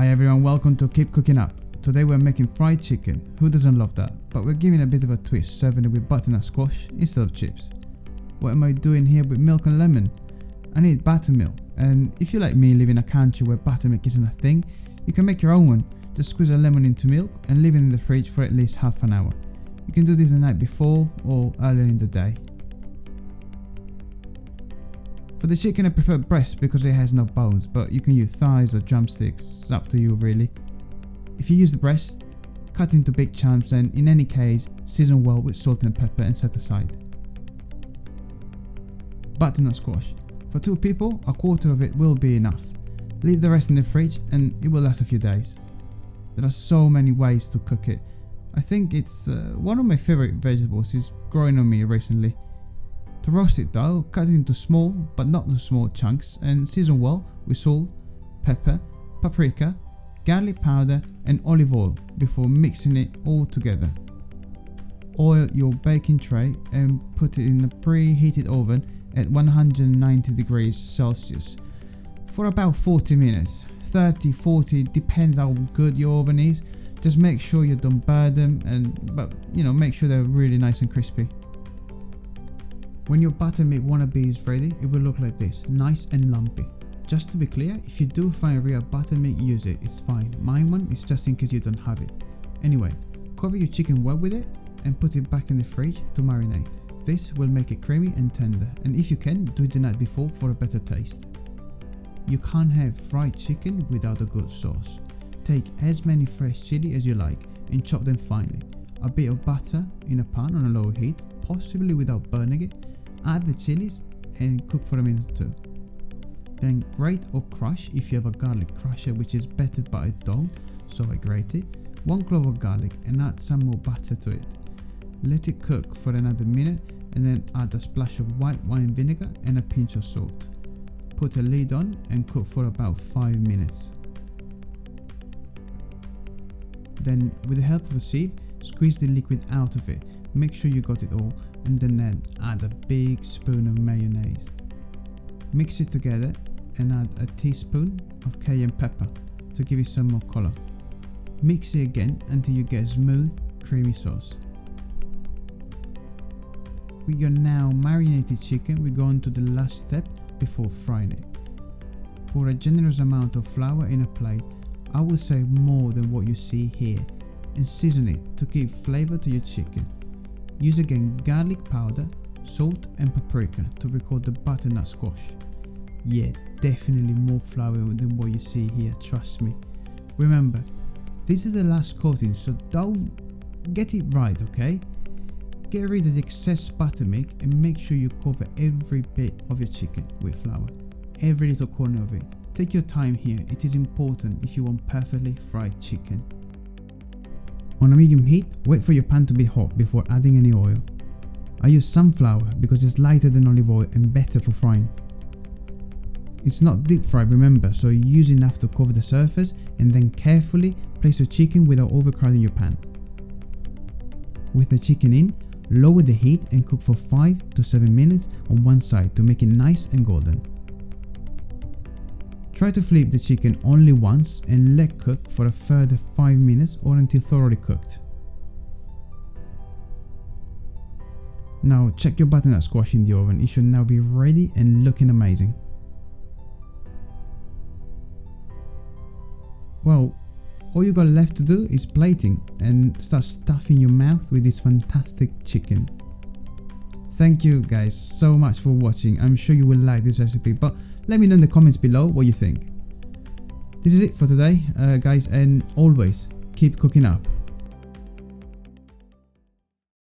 Hi everyone, welcome to Keep Cooking Up. Today we're making fried chicken. Who doesn't love that? But we're giving a bit of a twist, serving it with butternut squash instead of chips. What am I doing here with milk and lemon? I need buttermilk, and if you like me live in a country where buttermilk isn't a thing, you can make your own one. Just squeeze a lemon into milk and leave it in the fridge for at least half an hour. You can do this the night before or earlier in the day. For the chicken I prefer breast because it has no bones, but you can use thighs or drumsticks, it's up to you really. If you use the breast, cut into big chunks and in any case, season well with salt and pepper and set aside. Butternut squash. For 2 people, a quarter of it will be enough. Leave the rest in the fridge and it will last a few days. There are so many ways to cook it. I think it's one of my favorite vegetables, is growing on me recently. To roast it though, cut it into small but not too small chunks and season well with salt, pepper, paprika, garlic powder and olive oil before mixing it all together. Oil your baking tray and put it in a preheated oven at 190 degrees Celsius for about 40 minutes. 30-40 depends how good your oven is. Just make sure you don't burn them but make sure they're really nice and crispy. When your buttermilk wannabe is ready, it will look like this, nice and lumpy. Just to be clear, if you do find real buttermilk, use it, it's fine. My one is just in case you don't have it. Anyway, cover your chicken well with it and put it back in the fridge to marinate. This will make it creamy and tender, and if you can, do it the night before for a better taste. You can't have fried chicken without a good sauce. Take as many fresh chili as you like and chop them finely. A bit of butter in a pan on a low heat, possibly without burning it. Add the chilies and cook for a minute or two. Then grate or crush if you have a garlic crusher, which is better but I don't, so I grate it. 1 clove of garlic and add some more butter to it. Let it cook for another minute and then add a splash of white wine vinegar and a pinch of salt. Put a lid on and cook for about 5 minutes. Then with the help of a sieve, squeeze the liquid out of it. Make sure you got it all and then add a big spoon of mayonnaise. Mix it together and add a teaspoon of cayenne pepper to give it some more color. Mix it again until you get a smooth, creamy sauce. With your now marinated chicken, we go on to the last step before frying it. Pour a generous amount of flour in a plate, I would say more than what you see here, and season it to give flavor to your chicken. Use again garlic powder, salt and paprika to record the butternut squash. Yeah, definitely more flour than what you see here, trust me. Remember, this is the last coating, so don't get it right, okay? Get rid of the excess buttermilk and make sure you cover every bit of your chicken with flour. Every little corner of it. Take your time here, it is important if you want perfectly fried chicken. On a medium heat, wait for your pan to be hot before adding any oil. I use sunflower because it's lighter than olive oil and better for frying. It's not deep fried, remember, so use enough to cover the surface and then carefully place your chicken without overcrowding your pan. With the chicken in, lower the heat and cook for 5 to 7 minutes on one side to make it nice and golden. Try to flip the chicken only once and let cook for a further 5 minutes or until thoroughly cooked. Now check your butternut squash in the oven, it should now be ready and looking amazing. Well, all you got left to do is plating and start stuffing your mouth with this fantastic chicken. Thank you guys so much for watching, I'm sure you will like this recipe, but let me know in the comments below what you think. This is it for today guys, and always keep cooking up.